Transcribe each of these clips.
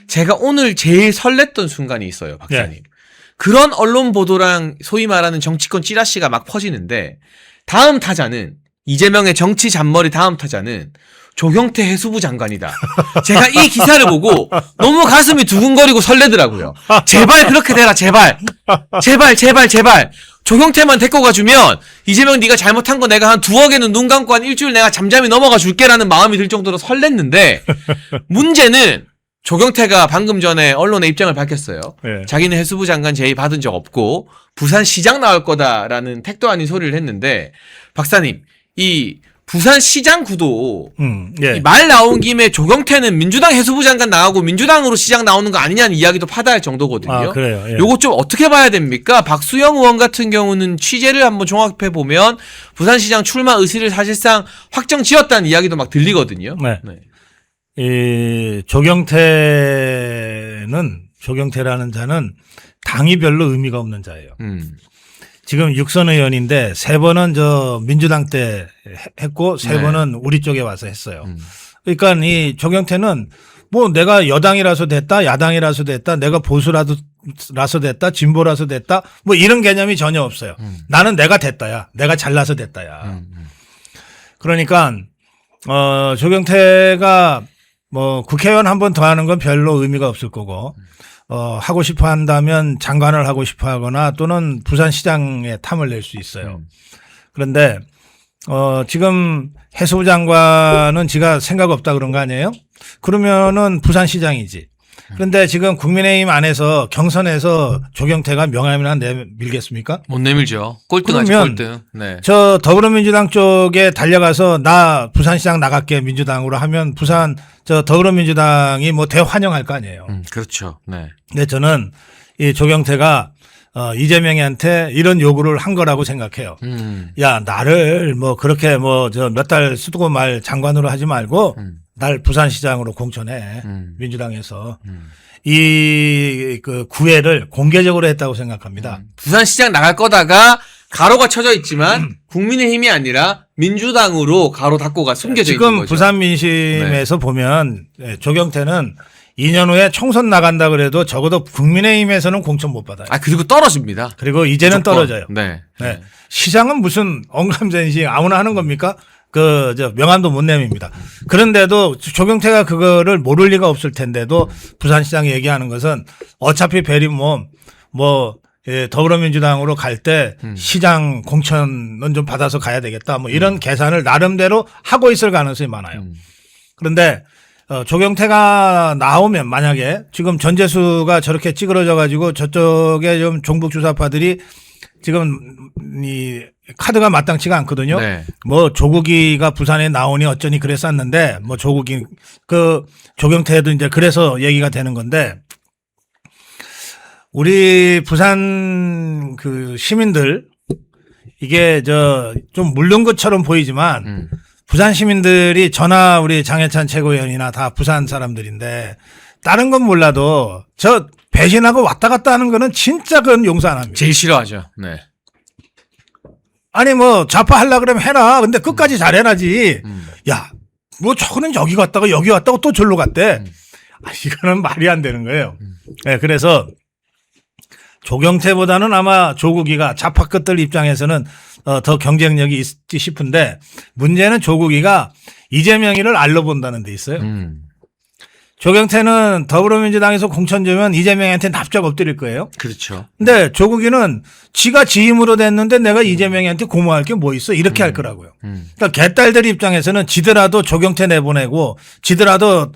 제가 오늘 제일 설렜던 순간이 있어요, 박사님. 예. 그런 언론 보도랑 소위 말하는 정치권 찌라시가 막 퍼지는데 다음 타자는 이재명의 정치 잔머리 다음 타자는 조경태 해수부 장관이다. 제가 이 기사를 보고 너무 가슴이 두근거리고 설레더라고요. 제발 그렇게 되라, 제발. 제발, 제발, 제발. 조경태만 데리고 가주면 이재명 네가 잘못한 거 내가 한 2억에는 눈 감고 한 일주일 내가 잠잠히 넘어가 줄게라는 마음이 들 정도로 설렜는데 문제는 조경태가 방금 전에 언론의 입장을 밝혔어요. 네. 자기는 자기는 해수부 장관 제의 받은 적 없고 부산시장 나올 거다라는 택도 아닌 소리를 했는데 박사님 이 부산시장 구도 예. 이 말 나온 김에 조경태는 민주당 해수부 장관 나가고 민주당으로 시장 나오는 거 아니냐는 이야기도 파다할 정도거든요. 아, 그래요. 예. 요거 좀 어떻게 봐야 됩니까? 박수영 의원 같은 경우는 취재를 한번 종합해 보면 부산시장 출마 의지를 사실상 확정 지었다는 이야기도 막 들리거든요. 네. 네. 이 조경태라는 자는 당이 별로 의미가 없는 자예요. 지금 육선 의원인데 3번은 저 민주당 때 했고 3번은 우리 쪽에 와서 했어요. 그러니까 이 조경태는 뭐 내가 여당이라서 됐다, 야당이라서 됐다, 내가 보수라서 됐다, 진보라서 됐다, 뭐 이런 개념이 전혀 없어요. 나는 내가 됐다야, 내가 잘나서 됐다야. 그러니까 조경태가 뭐 국회의원 한 번 더 하는 건 별로 의미가 없을 거고 하고 싶어 한다면 장관을 하고 싶어 하거나 또는 부산시장에 탐을 낼 수 있어요. 그런데 지금 해수부 장관은 지가 생각 없다 그런 거 아니에요? 그러면은 부산시장이지. 그런데 지금 국민의힘 안에서 경선에서 조경태가 명함이나 내밀겠습니까? 못 내밀죠. 꼴등하지, 그러면 꼴등. 네. 저 더불어민주당 쪽에 달려가서 나 부산시장 나갈게 민주당으로 하면 저 더불어민주당이 뭐 대환영할 거 아니에요. 그렇죠. 네. 근데 저는 이 조경태가 이재명한테 이런 요구를 한 거라고 생각해요. 야, 나를 뭐 그렇게 뭐 저 몇 달 쓰고 말 장관으로 하지 말고 날 부산시장으로 공천해. 민주당에서. 그 구애를 공개적으로 했다고 생각합니다. 부산시장 나갈 거다가 가로가 쳐져 있지만 국민의힘이 아니라 민주당으로 가로 닫고가 숨겨져 있는 지금 거죠. 부산 민심에서 보면 조경태는 2년 후에 총선 나간다 그래도 적어도 국민의힘에서는 공천 못 받아요. 그리고 떨어집니다. 그리고 이제는 무조건. 떨어져요. 네. 네. 시장은 무슨 언감전시 아무나 하는 겁니까? 명함도 못 내밉니다. 그런데도 조경태가 그거를 모를 리가 없을 텐데도 부산시장 얘기하는 것은 어차피 더불어민주당으로 갈 때 시장 공천은 좀 받아서 가야 되겠다. 뭐 이런 계산을 나름대로 하고 있을 가능성이 많아요. 그런데 조경태가 나오면 만약에 지금 전재수가 저렇게 찌그러져 가지고 저쪽에 좀 종북 주사파들이 지금 이 카드가 마땅치가 않거든요. 네. 뭐 조국이가 부산에 나오니 어쩌니 그랬었는데 뭐 조경태도 이제 그래서 얘기가 되는 건데 우리 부산 그 시민들 이게 좀 물른 것처럼 보이지만 부산 시민들이 저나 우리 장해찬 최고위원이나 다 부산 사람들인데 다른 건 몰라도 저 배신하고 왔다 갔다 하는 거는 진짜 그건 용서 안 합니다. 제일 싫어하죠. 네. 아니 뭐 좌파 하려고 그러면 해라. 근데 끝까지 잘해라지. 야, 뭐 저거는 여기 갔다가 여기 왔다고 또 절로 갔대. 이거는 말이 안 되는 거예요. 네, 그래서 조경태보다는 아마 조국이가 좌파 끝들 입장에서는 더 경쟁력이 있지 싶은데 문제는 조국이가 이재명이를 알로 본다는 데 있어요. 조경태는 더불어민주당에서 공천 주면 이재명한테 납작 엎드릴 거예요. 그렇죠. 근데 조국이는 지가 지임으로 됐는데 내가 이재명한테 고마워할 게 뭐 있어? 이렇게 할 거라고요. 그러니까 개딸들 입장에서는 지더라도 조경태 내보내고 지더라도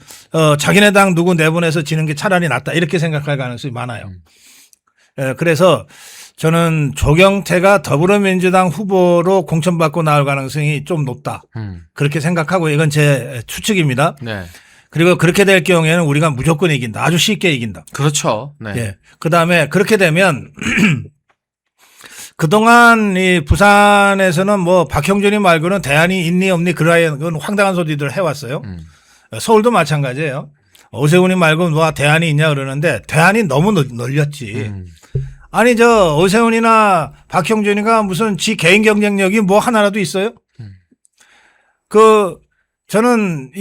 자기네 당 누구 내보내서 지는 게 차라리 낫다. 이렇게 생각할 가능성이 많아요. 그래서 저는 조경태가 더불어민주당 후보로 공천받고 나올 가능성이 좀 높다. 그렇게 생각하고 이건 제 추측입니다. 네. 그리고 그렇게 될 경우에는 우리가 무조건 이긴다. 아주 쉽게 이긴다. 그렇죠. 네. 예. 그 다음에 그렇게 되면 그동안 이 부산에서는 뭐 박형준이 말고는 대안이 있니 없니 그런 황당한 소리들 해왔어요. 서울도 마찬가지예요. 오세훈이 말고 뭐 대안이 있냐 그러는데 대안이 너무 널렸지. 아니 오세훈이나 박형준이가 무슨 지 개인 경쟁력이 뭐 하나라도 있어요? 저는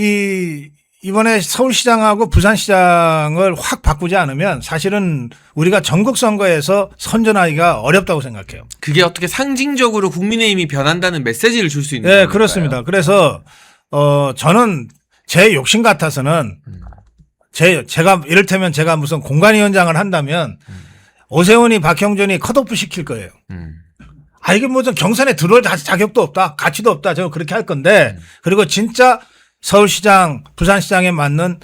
이번에 서울시장하고 부산시장을 확 바꾸지 않으면 사실은 우리가 전국 선거에서 선전하기가 어렵다고 생각해요. 그게 어떻게 상징적으로 국민의힘이 변한다는 메시지를 줄 수 있는 네, 거니까요. 그렇습니다. 그래서 저는 제 욕심 같아서는 제가 이를테면 제가 무슨 공관위원장을 한다면 오세훈이 박형준이 컷오프 시킬 거예요. 아, 이게 무슨 경선에 들어올 자격도 없다, 가치도 없다, 저 그렇게 할 건데, 그리고 진짜 서울시장, 부산시장에 맞는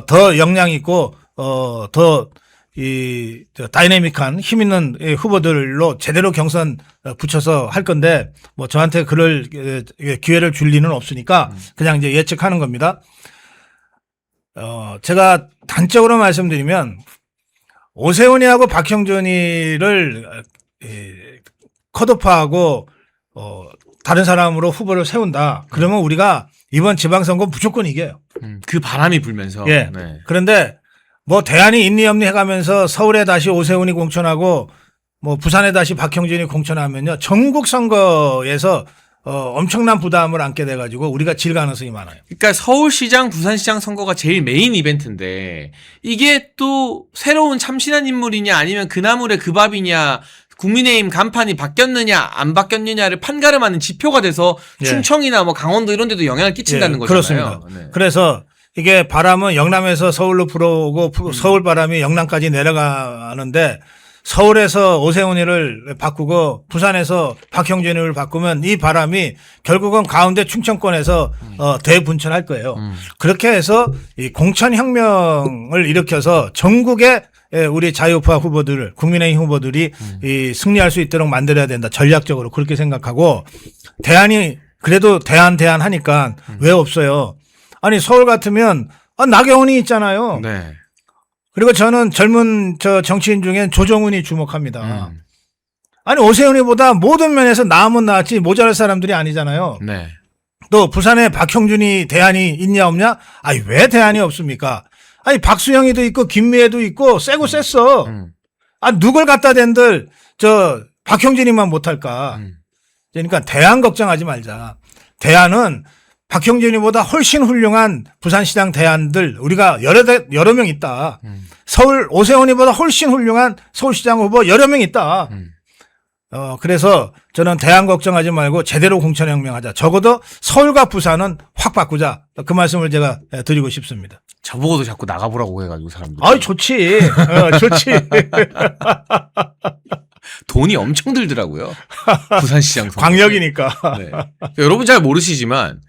더 역량 있고 더 다이내믹한 힘 있는 후보들로 제대로 경선 붙여서 할 건데, 뭐 저한테 그럴 기회를 줄 리는 없으니까 그냥 이제 예측하는 겁니다. 제가 단적으로 말씀드리면 오세훈이하고 박형준이를 컷오프하고 다른 사람으로 후보를 세운다. 그러면 우리가 이번 지방선거 무조건 이겨요. 그 바람이 불면서. 예. 네. 그런데 뭐 대안이 있니 없니 해가면서 서울에 다시 오세훈이 공천하고 뭐 부산에 다시 박형준이 공천하면요, 전국 선거에서 엄청난 부담을 안게 돼가지고 우리가 질 가능성이 많아요. 그러니까 서울시장, 부산시장 선거가 제일 메인 이벤트인데 이게 또 새로운 참신한 인물이냐 아니면 그 나물의 그 밥이냐, 국민의힘 간판이 바뀌었느냐 안 바뀌었느냐를 판가름하는 지표가 돼서 예. 충청이나 뭐 강원도 이런 데도 영향을 끼친다는 거잖아요. 그렇습니다. 네. 그래서 이게 바람은 영남에서 서울로 불어오고 서울 바람이 영남까지 내려가는데, 서울에서 오세훈이를 바꾸고 부산에서 박형준이를 바꾸면 이 바람이 결국은 가운데 충청권에서 대분천할 거예요. 그렇게 해서 이 공천혁명을 일으켜서 전국에 우리 자유파 후보들, 국민의힘 후보들이 이 승리할 수 있도록 만들어야 된다. 전략적으로 그렇게 생각하고, 대안이 그래도 대안 하니까 왜 없어요? 아니 서울 같으면 나경원이 있잖아요. 네. 그리고 저는 젊은 정치인 중엔 조정훈이 주목합니다. 아니 오세훈이보다 모든 면에서 나으면 나았지 모자랄 사람들이 아니잖아요. 네. 또 부산에 박형준이 대안이 있냐 없냐? 아니 왜 대안이 없습니까? 아니 박수영이도 있고 김미애도 있고 세고 셌어. 아 누굴 갖다 댄들 박형준이만 못할까? 그러니까 대안 걱정하지 말자. 대안은 박형준이보다 훨씬 훌륭한 부산시장 대안들 우리가 여러 명 있다. 서울 오세훈이보다 훨씬 훌륭한 서울시장 후보 여러 명 있다. 그래서 저는 대안 걱정하지 말고 제대로 공천혁명하자. 적어도 서울과 부산은 확 바꾸자. 그 말씀을 제가 드리고 싶습니다. 저보고도 자꾸 나가보라고 해가지고 사람들. 아이 좋지. 좋지. 돈이 엄청 들더라고요. 부산시장 선거. 광역이니까. 네. 여러분 잘 모르시지만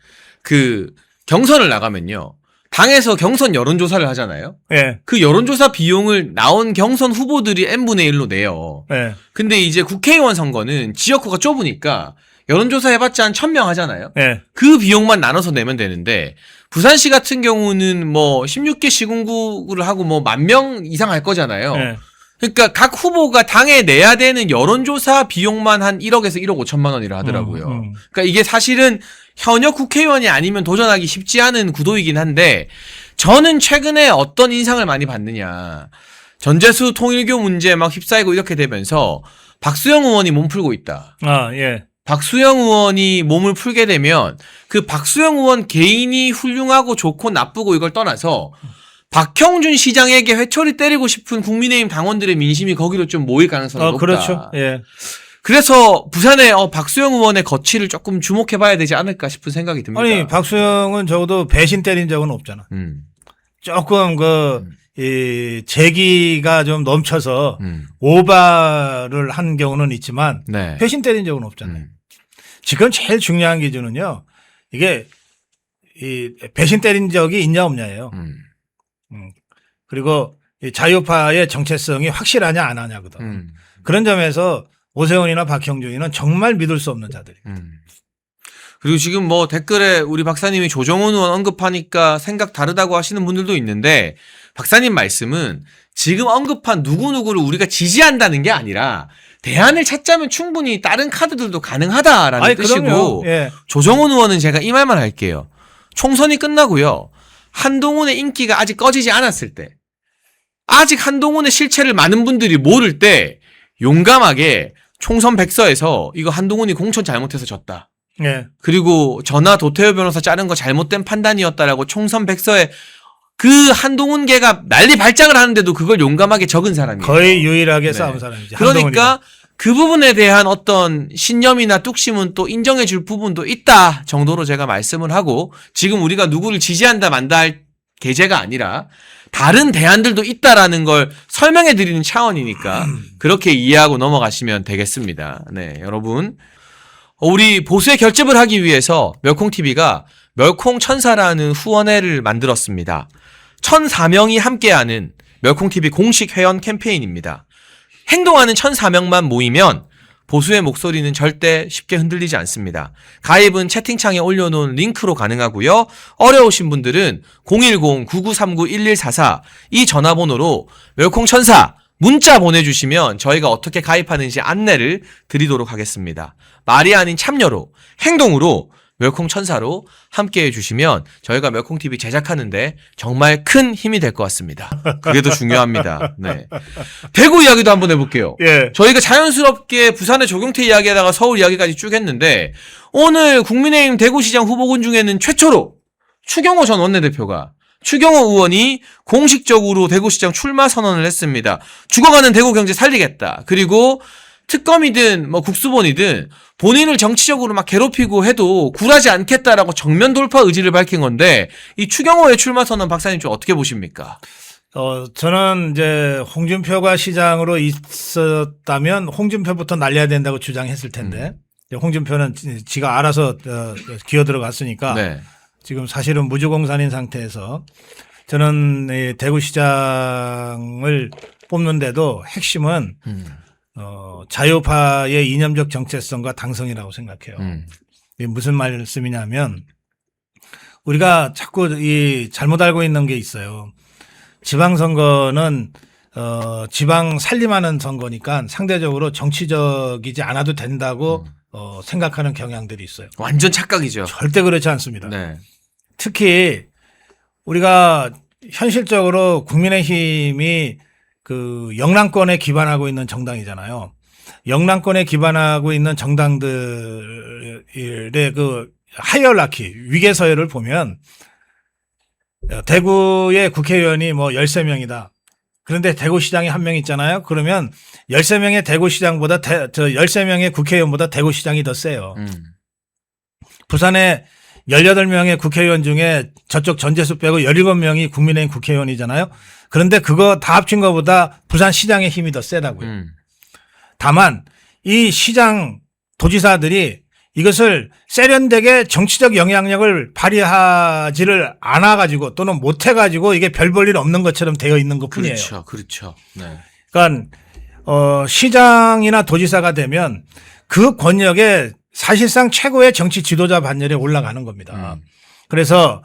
그 경선을 나가면요, 당에서 경선 여론조사를 하잖아요. 예. 그 여론조사 비용을 나온 경선 후보들이 n분의 1로 내요. 예. 근데 이제 국회의원 선거는 지역구가 좁으니까 여론조사 해봤자 한 1000명 하잖아요. 예. 그 비용만 나눠서 내면 되는데, 부산시 같은 경우는 뭐 16개 시군구를 하고 뭐 10,000명 이상 할 거잖아요. 예. 그러니까 각 후보가 당에 내야 되는 여론조사 비용만 한 1억에서 1억 5천만 원이라 하더라고요. 그러니까 이게 사실은 현역 국회의원이 아니면 도전하기 쉽지 않은 구도이긴 한데, 저는 최근에 어떤 인상을 많이 받느냐, 전재수 통일교 문제 막 휩싸이고 이렇게 되면서 박수영 의원이 몸 풀고 있다. 아, 예. 박수영 의원이 몸을 풀게 되면 그 박수영 의원 개인이 훌륭하고 좋고 나쁘고 이걸 떠나서 박형준 시장에게 회초리 때리고 싶은 국민의힘 당원들의 민심이 거기로 좀 모일 가능성이 높다. 그렇죠. 예. 그래서 부산에 박수영 의원의 거취를 조금 주목해봐야 되지 않을까 싶은 생각이 듭니다. 아니 박수영은 적어도 배신 때린 적은 없잖아. 조금 이 재기가 좀 넘쳐서 오바를 한 경우는 있지만 네. 배신 때린 적은 없잖아요. 지금 제일 중요한 기준은요, 이게 이 배신 때린 적이 있냐 없냐예요. 그리고 이 자유파의 정체성이 확실하냐 안 하냐거든. 그런 점에서 오세훈이나 박형준이는 정말 믿을 수 없는 자들이에요. 그리고 지금 뭐 댓글에 우리 박사님이 조정훈 의원 언급하니까 생각 다르다고 하시는 분들도 있는데, 박사님 말씀은 지금 언급한 누구누구를 우리가 지지한다는 게 아니라 대안을 찾자면 충분히 다른 카드들도 가능하다라는 뜻이고, 예. 조정훈 의원은 제가 이 말만 할게요. 총선이 끝나고요, 한동훈의 인기가 아직 꺼지지 않았을 때, 아직 한동훈의 실체를 많은 분들이 모를 때 용감하게 총선 백서에서 이거 한동훈이 공천 잘못해서 졌다, 네. 그리고 전하 도태호 변호사 자른 거 잘못된 판단이었다라고 총선 백서에 그 한동훈계가 난리 발작을 하는데도 그걸 용감하게 적은 사람이에요. 거의 유일하게 네. 싸운 사람이지. 그러니까 한동훈이가. 그 부분에 대한 어떤 신념이나 뚝심은 또 인정해 줄 부분도 있다 정도로 제가 말씀을 하고, 지금 우리가 누구를 지지한다 만다 할 계제가 아니라 다른 대안들도 있다라는 걸 설명해 드리는 차원이니까 그렇게 이해하고 넘어가시면 되겠습니다. 네, 여러분. 우리 보수의 결집을 하기 위해서 멸콩TV가 멸콩천사라는 후원회를 만들었습니다. 1,004명이 함께하는 멸콩TV 공식 회원 캠페인입니다. 행동하는 1,004명만 모이면 보수의 목소리는 절대 쉽게 흔들리지 않습니다. 가입은 채팅창에 올려놓은 링크로 가능하고요. 어려우신 분들은 010-9939-1144 이 전화번호로 멸콩천사 문자 보내주시면 저희가 어떻게 가입하는지 안내를 드리도록 하겠습니다. 말이 아닌 참여로, 행동으로 멸콩천사로 함께해 주시면 저희가 멸콩TV 제작하는데 정말 큰 힘이 될 것 같습니다. 그게 더 중요합니다. 네. 대구 이야기도 한번 해볼게요. 예. 저희가 자연스럽게 부산의 조경태 이야기하다가 서울 이야기까지 쭉 했는데, 오늘 국민의힘 대구시장 후보군 중에는 최초로 추경호 전 원내대표가, 추경호 의원이 공식적으로 대구시장 출마 선언을 했습니다. 죽어가는 대구 경제 살리겠다. 그리고 특검이든 뭐 국수본이든 본인을 정치적으로 막 괴롭히고 해도 굴하지 않겠다라고 정면 돌파 의지를 밝힌 건데, 이 추경호의 출마 선언 박사님 좀 어떻게 보십니까? 저는 이제 홍준표가 시장으로 있었다면 홍준표부터 날려야 된다고 주장했을 텐데, 홍준표는 지가 알아서 기어 들어갔으니까 네. 지금 사실은 무주공산인 상태에서 저는 이 대구시장을 뽑는데도 핵심은 자유파의 이념적 정체성과 당성이라고 생각해요. 이게 무슨 말씀이냐면, 우리가 자꾸 이 잘못 알고 있는 게 있어요. 지방선거는 지방 살림하는 선거니까 상대적으로 정치적이지 않아도 된다고 생각하는 경향들이 있어요. 완전 착각이죠. 절대 그렇지 않습니다. 네. 특히 우리가 현실적으로 국민의힘이 그 영남권에 기반하고 있는 정당이잖아요. 영남권에 기반하고 있는 정당들의 그 하이어라키, 위계서열을 보면 대구의 국회의원이 뭐 13명이다. 그런데 대구시장이 한 명 있잖아요. 그러면 13명의 대구시장보다 13명의 국회의원보다 대구시장이 더 세요. 부산에 18명의 국회의원 중에 저쪽 전재수 빼고 17명이 국민의힘 국회의원이잖아요. 그런데 그거 다 합친 것보다 부산시장의 힘이 더 세다고요. 다만 이 시장 도지사들이 이것을 세련되게 정치적 영향력을 발휘하지를 않아가지고 또는 못해가지고 이게 별 볼 일 없는 것처럼 되어 있는 것 뿐이에요. 그렇죠. 그렇죠. 네. 그러니까 시장이나 도지사가 되면 그 권력에 사실상 최고의 정치 지도자 반열에 올라가는 겁니다. 그래서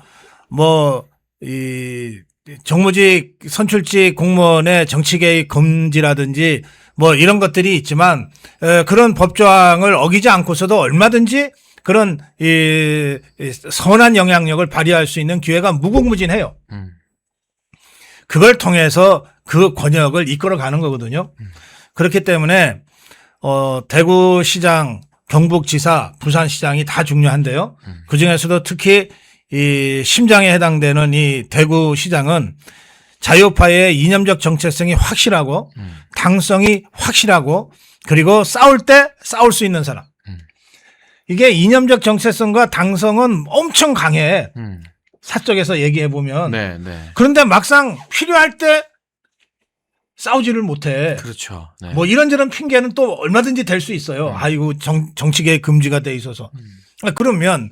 뭐 이 정무직 선출직 공무원의 정치 개입 금지라든지 뭐 이런 것들이 있지만 그런 법조항을 어기지 않고서도 얼마든지 그런 이 선한 영향력을 발휘할 수 있는 기회가 무궁무진해요. 그걸 통해서 그 권역을 이끌어가는 거거든요. 그렇기 때문에 대구시장, 경북지사, 부산시장이 다 중요한데요. 그중에서도 특히 이 심장에 해당되는 이 대구시장은 자유파의 이념적 정체성이 확실하고 당성이 확실하고 그리고 싸울 때 싸울 수 있는 사람. 이게 이념적 정체성과 당성은 엄청 강해. 사적에서 얘기해 보면. 네, 네. 그런데 막상 필요할 때 싸우지를 못해. 그렇죠. 네. 뭐 이런저런 핑계는 또 얼마든지 될 수 있어요. 아이고 정치계에 금지가 돼 있어서. 그러면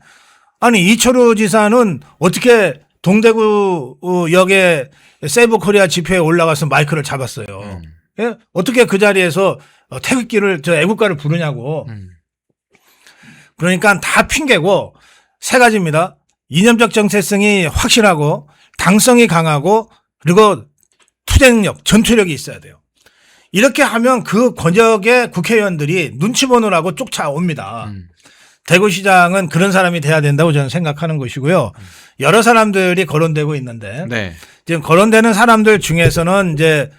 아니 이철우 지사는 어떻게 동대구 역에 세이브코리아 집회에 올라가서 마이크를 잡았어요. 예? 어떻게 그 자리에서 태극기를 애국가를 부르냐고. 그러니까 다 핑계고 세 가지입니다. 이념적 정체성이 확실하고 당성이 강하고 그리고 투쟁력, 전투력이 있어야 돼요. 이렇게 하면 그 권역의 국회의원들이 눈치 보느라고 쫓아옵니다. 대구시장은 그런 사람이 돼야 된다고 저는 생각하는 것이고요. 여러 사람들이 거론되고 있는데 네. 지금 거론되는 사람들 중에서는 이제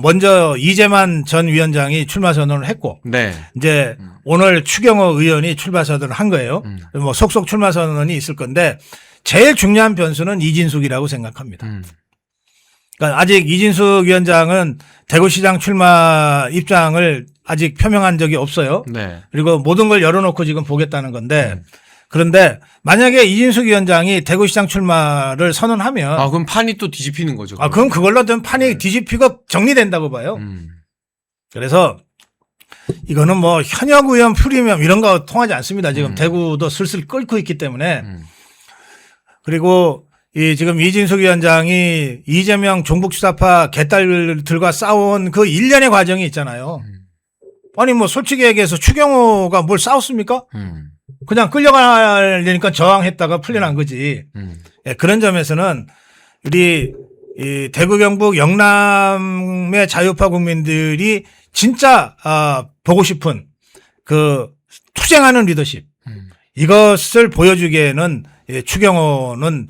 먼저 이재만 전 위원장이 출마 선언을 했고 네. 이제 오늘 추경호 의원이 출마 선언을 한 거예요. 뭐 속속 출마 선언이 있을 건데 제일 중요한 변수는 이진숙이라고 생각합니다. 그러니까 아직 이진숙 위원장은 대구시장 출마 입장을 아직 표명한 적이 없어요. 네. 그리고 모든 걸 열어놓고 지금 보겠다는 건데 그런데 만약에 이진숙 위원장이 대구시장 출마를 선언하면 그럼 판이 또 뒤집히는 거죠. 그럼 그걸로 된 판이 뒤집히고 정리된다고 봐요. 그래서 이거는 뭐 현역 의원 프리미엄 이런 거 통하지 않습니다. 지금 대구도 슬슬 끓고 있기 때문에. 그리고 이 지금 이진숙 위원장이 이재명 종북주사파 개딸들과 싸운 그 일련의 과정이 있잖아요. 아니 뭐 솔직히 얘기해서 추경호가 뭘 싸웠습니까? 그냥 끌려가려니까 저항했다가 풀려난 거지. 예, 그런 점에서는 우리 이 대구 경북 영남의 자유파 국민들이 진짜 보고 싶은 그 투쟁하는 리더십 이것을 보여주기에는 추경호는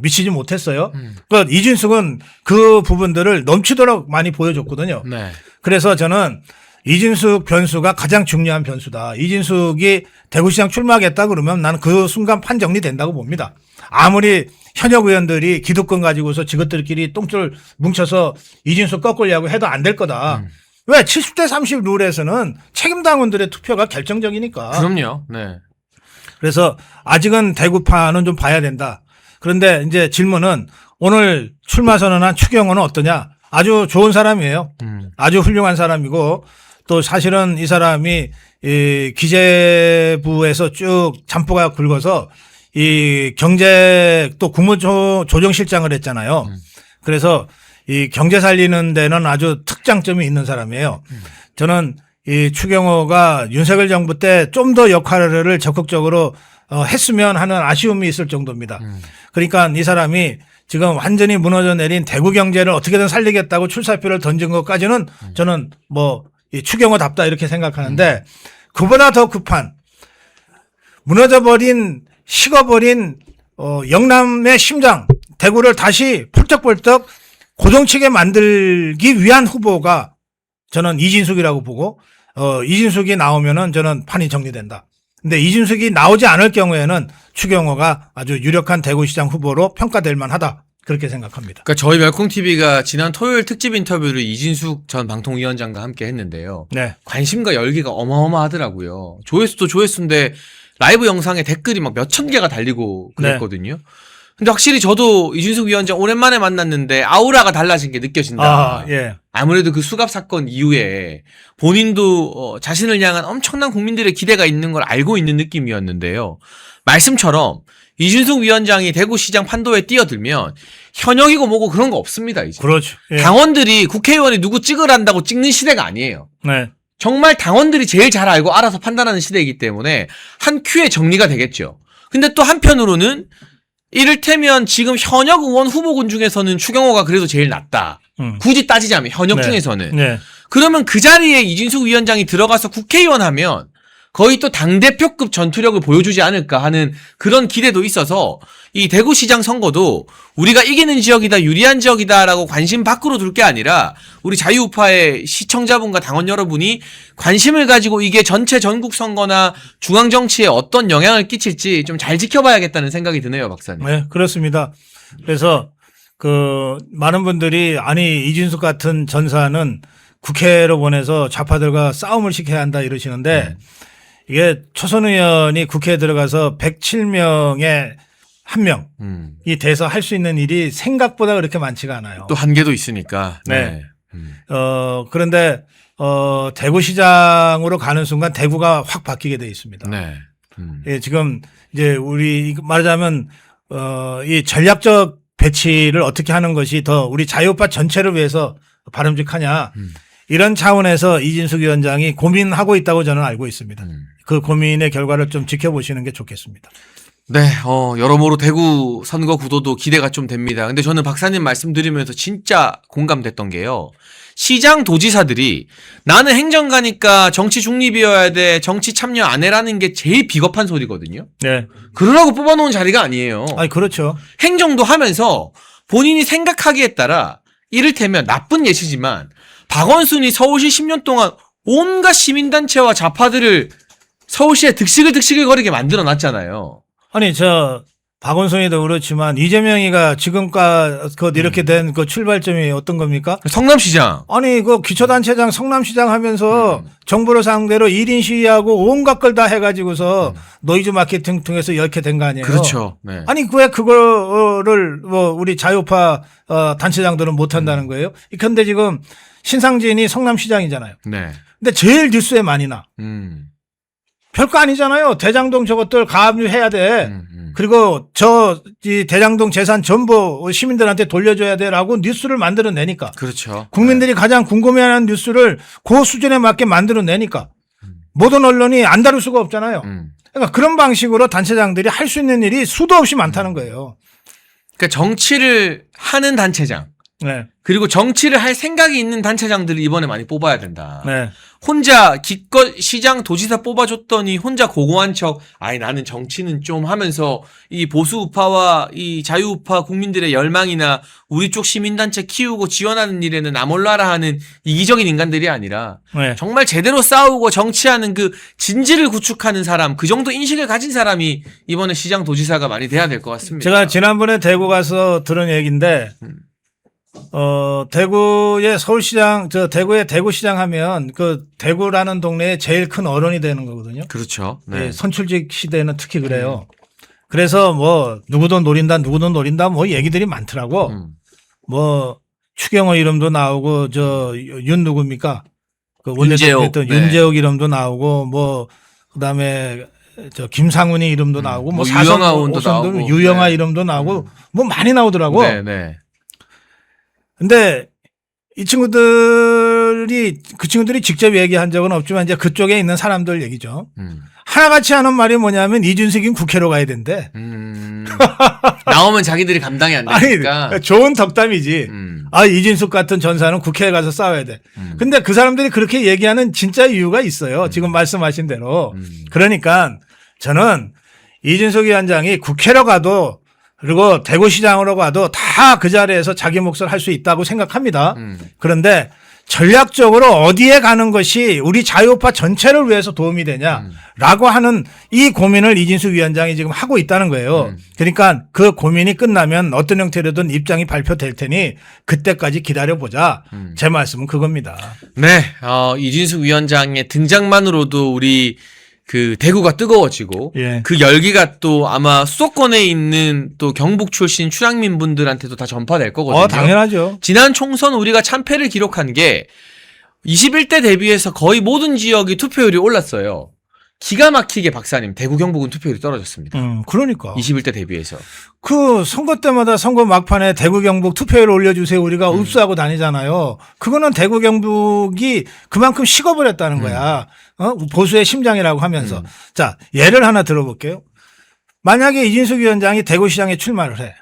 미치지 못했어요. 그러니까 이진숙은 그 부분들을 넘치도록 많이 보여줬거든요. 네. 그래서 저는 이진숙 변수가 가장 중요한 변수다. 이진숙이 대구시장 출마하겠다 그러면 나는 그 순간 판정리된다고 봅니다. 아무리 현역 의원들이 기득권 가지고서 지것들끼리 똥줄 뭉쳐서 이진숙 꺾으려고 해도 안 될 거다. 왜 70대 30 룰에서는 책임당원들의 투표가 결정적이니까. 그럼요. 네. 그래서 아직은 대구파는 좀 봐야 된다. 그런데 이제 질문은 오늘 출마 선언한 추경호는 어떠냐? 아주 좋은 사람이에요. 아주 훌륭한 사람이고 또 사실은 이 사람이 이 기재부에서 쭉 잔뿌가 굵어서 이 경제 또 국무조정실장을 했잖아요. 그래서 이 경제 살리는 데는 아주 특장점이 있는 사람이에요. 저는 이 추경호가 윤석열 정부 때 좀 더 역할을 적극적으로 했으면 하는 아쉬움이 있을 정도입니다. 그러니까 이 사람이 지금 완전히 무너져 내린 대구 경제를 어떻게든 살리겠다고 출사표를 던진 것까지는 저는 뭐 이 추경호답다 이렇게 생각하는데 그보다 더 급한 무너져버린 식어버린 영남의 심장 대구를 다시 펄떡펄떡 고정치게 만들기 위한 후보가 저는 이진숙이라고 보고 이진숙이 나오면은 저는 판이 정리된다. 근데 이진숙이 나오지 않을 경우에는 추경호가 아주 유력한 대구시장 후보로 평가될 만하다. 그렇게 생각합니다. 그러니까 저희 멸콩TV가 지난 토요일 특집 인터뷰를 이진숙 전 방통위원장과 함께 했는데요. 네. 관심과 열기가 어마어마하더라고요. 조회수도 조회수인데 라이브 영상에 댓글이 막 몇천 개가 달리고 그랬거든요. 네. 근데 확실히 저도 이진숙 위원장 오랜만에 만났는데 아우라가 달라진 게 느껴진다. 예. 아무래도 그 수갑 사건 이후에 본인도 자신을 향한 엄청난 국민들의 기대가 있는 걸 알고 있는 느낌이었는데요. 말씀처럼 이준숙 위원장이 대구시장 판도에 뛰어들면 현역이고 뭐고 그런 거 없습니다. 이제. 그렇죠. 예. 당원들이 국회의원이 누구 찍으란다고 찍는 시대가 아니에요. 네. 정말 당원들이 제일 잘 알고 알아서 판단하는 시대이기 때문에 한 큐에 정리가 되겠죠. 근데 또 한편으로는 이를테면 지금 현역 의원 후보군 중에서는 추경호가 그래도 제일 낫다. 굳이 따지자면 현역 네. 중에서는. 네. 그러면 그 자리에 이진숙 위원장이 들어가서 국회의원 하면 거의 또 당대표급 전투력을 보여주지 않을까 하는 그런 기대도 있어서 이 대구시장 선거도 우리가 이기는 지역이다, 유리한 지역이다라고 관심 밖으로 둘 게 아니라 우리 자유우파의 시청자분과 당원 여러분이 관심을 가지고 이게 전체 전국 선거나 중앙 정치에 어떤 영향을 끼칠지 좀 잘 지켜봐야겠다는 생각이 드네요, 박사님. 네, 그렇습니다. 그래서 그 많은 분들이 아니 이진숙 같은 전사는 국회로 보내서 좌파들과 싸움을 시켜야 한다 이러시는데 이게 초선 의원이 국회에 들어가서 107명에 1명이 돼서 할 수 있는 일이 생각보다 그렇게 많지가 않아요. 또 한계도 있으니까. 네. 그런데 대구시장으로 가는 순간 대구가 확 바뀌게 돼 있습니다. 네. 예, 지금 이제 우리 말하자면 이 전략적 배치를 어떻게 하는 것이 더 우리 자유파 전체를 위해서 바람직하냐. 이런 차원에서 이진숙 위원장이 고민하고 있다고 저는 알고 있습니다. 그 고민의 결과를 좀 지켜보시는 게 좋겠습니다. 네, 여러모로 대구 선거 구도도 기대가 좀 됩니다. 근데 저는 박사님 말씀드리면서 진짜 공감됐던 게요. 시장 도지사들이 나는 행정가니까 정치 중립이어야 돼, 정치 참여 안 해라는 게 제일 비겁한 소리거든요. 네. 그러라고 뽑아놓은 자리가 아니에요. 아니, 그렇죠. 행정도 하면서 본인이 생각하기에 따라 이를테면 나쁜 예시지만 박원순이 서울시 10년 동안 온갖 시민단체와 좌파들을 서울시에 득식을 거리게 만들어놨잖아요. 아니 박원순이도 그렇지만 이재명이가 지금까지 이렇게 된 그 출발점이 어떤 겁니까? 성남시장. 아니 그 기초단체장 성남시장 하면서 정부를 상대로 1인 시위하고 온갖 걸 다 해가지고서 노이즈 마케팅 통해서 이렇게 된 거 아니에요? 그렇죠. 네. 아니 왜 그거를 뭐 우리 자유파 단체장들은 못 한다는 거예요? 그런데 지금 신상진이 성남시장이잖아요. 네. 근데 제일 뉴스에 많이 나. 별거 아니잖아요. 대장동 저것들 가압류해야 돼. 그리고 이 대장동 재산 전부 시민들한테 돌려줘야 돼라고 뉴스를 만들어내니까. 그렇죠. 국민들이 가장 궁금해하는 뉴스를 그 수준에 맞게 만들어내니까 모든 언론이 안 다룰 수가 없잖아요. 그러니까 그런 방식으로 단체장들이 할 수 있는 일이 수도 없이 많다는 거예요. 그러니까 정치를 하는 단체장. 네. 그리고 정치를 할 생각이 있는 단체장들을 이번에 많이 뽑아야 된다. 네. 혼자 기껏 시장 도지사 뽑아줬더니 혼자 고고한 척 아이 나는 정치는 좀 하면서 이 보수우파와 이 자유우파 국민들의 열망이나 우리 쪽 시민단체 키우고 지원하는 일에는 나 몰라라 하는 이기적인 인간들이 아니라 네. 정말 제대로 싸우고 정치하는 그 진지를 구축하는 사람, 그 정도 인식을 가진 사람이 이번에 시장 도지사가 많이 돼야 될 것 같습니다. 제가 지난번에 대구 가서 들은 얘기인데 대구의 서울시장, 대구의 대구시장 하면 그 대구라는 동네에 제일 큰 어른이 되는 거거든요. 그렇죠. 네. 예, 선출직 시대는 특히 그래요. 그래서 뭐 누구도 노린다 뭐 얘기들이 많더라고. 뭐 추경호 이름도 나오고 윤 누굽니까? 그 원내대표 했던 네. 윤재욱 이름도 나오고 뭐 그다음에 김상훈이 이름도 나오고 뭐 유영아 의원도 나오고 유영아 네. 이름도 나오고 뭐 많이 나오더라고. 네, 네. 근데 이 친구들이 직접 얘기한 적은 없지만 이제 그쪽에 있는 사람들 얘기죠. 하나같이 하는 말이 뭐냐면 이준석이 국회로 가야 된대. 나오면 자기들이 감당이 안 되니까. 아니, 좋은 덕담이지. 이준석 같은 전사는 국회에 가서 싸워야 돼. 근데 그 사람들이 그렇게 얘기하는 진짜 이유가 있어요. 지금 말씀하신 대로. 그러니까 저는 이준석 위원장이 국회로 가도 그리고 대구시장으로 가도 다 그 자리에서 자기 몫을 할 수 있다고 생각합니다. 그런데 전략적으로 어디에 가는 것이 우리 자유우파 전체를 위해서 도움이 되냐라고 하는 이 고민을 이진숙 위원장이 지금 하고 있다는 거예요. 그러니까 그 고민이 끝나면 어떤 형태로든 입장이 발표될 테니 그때까지 기다려보자. 제 말씀은 그겁니다. 네, 이진숙 위원장의 등장만으로도 우리 그 대구가 뜨거워지고 예. 그 열기가 또 아마 수도권에 있는 또 경북 출신 출향민 분들한테도 다 전파될 거거든요. 당연하죠. 지난 총선 우리가 참패를 기록한 게 21대 대비해서 거의 모든 지역이 투표율이 올랐어요. 기가 막히게 박사님 대구 경북은 투표율이 떨어졌습니다. 그러니까 21대 대비해서 그 선거 때마다 선거 막판에 대구 경북 투표율 올려주세요 우리가 읍수하고 다니잖아요. 그거는 대구 경북이 그만큼 식어버렸다는 거야. 보수의 심장이라고 하면서. 자, 예를 하나 들어볼게요. 만약에 이진숙 위원장이 대구시장에 출마를 해.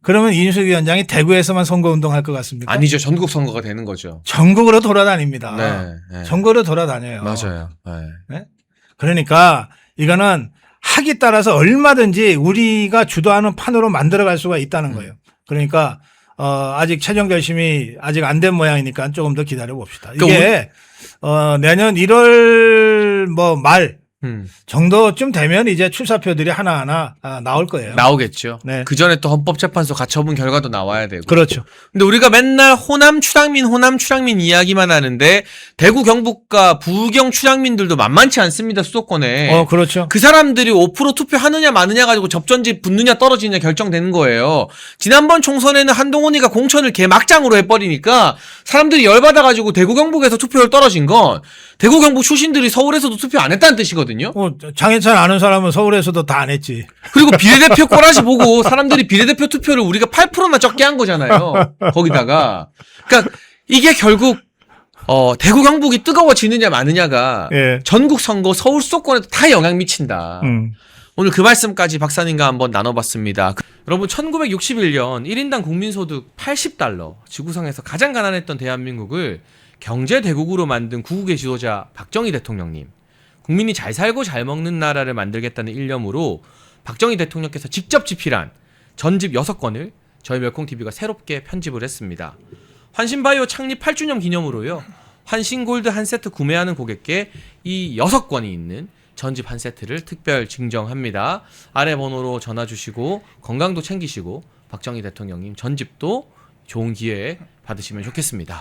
그러면 이진숙 위원장이 대구에서만 선거운동할 것 같습니까? 아니죠. 전국 선거가 되는 거죠. 전국으로 돌아다닙니다. 네, 네. 전국으로 돌아다녀요. 맞아요. 네. 네? 그러니까 이거는 학이 따라서 얼마든지 우리가 주도하는 판으로 만들어갈 수가 있다는 거예요. 그러니까 아직 최종 결심이 아직 안 된 모양이니까 조금 더 기다려 봅시다. 이게 내년 1월 말 정도쯤 되면 이제 출사표들이 하나하나 나올 거예요. 나오겠죠. 네. 그 전에 또 헌법재판소 가처분 결과도 나와야 되고. 그렇죠. 근데 우리가 맨날 호남 출향민 이야기만 하는데 대구 경북과 부경 출향민들도 만만치 않습니다. 수도권에. 그렇죠. 그 사람들이 5% 투표하느냐 마느냐 가지고 접전지 붙느냐 떨어지느냐 결정되는 거예요. 지난번 총선에는 한동훈이가 공천을 개막장으로 해버리니까 사람들이 열받아 가지고 대구 경북에서 투표율 떨어진 건 대구 경북 출신들이 서울에서도 투표 안 했다는 뜻이거든요. 장해찬 아는 사람은 서울에서도 다 안 했지. 그리고 비례대표 꼬라지 보고 사람들이 비례대표 투표를 우리가 8%나 적게 한 거잖아요. 거기다가. 그러니까 이게 결국 대구 경북이 뜨거워지느냐 마느냐가 예. 전국 선거 서울 수도권에도 다 영향 미친다. 오늘 그 말씀까지 박사님과 한번 나눠봤습니다. 여러분 1961년 1인당 국민소득 80달러 지구상에서 가장 가난했던 대한민국을 경제대국으로 만든 구국의 지도자 박정희 대통령님. 국민이 잘 살고 잘 먹는 나라를 만들겠다는 일념으로 박정희 대통령께서 직접 집필한 전집 6권을 저희 멸콩TV가 새롭게 편집을 했습니다. 환신바이오 창립 8주년 기념으로요. 환신골드 한 세트 구매하는 고객께 이 6권이 있는 전집 한 세트를 특별 증정합니다. 아래 번호로 전화 주시고 건강도 챙기시고 박정희 대통령님 전집도 좋은 기회에 받으시면 좋겠습니다.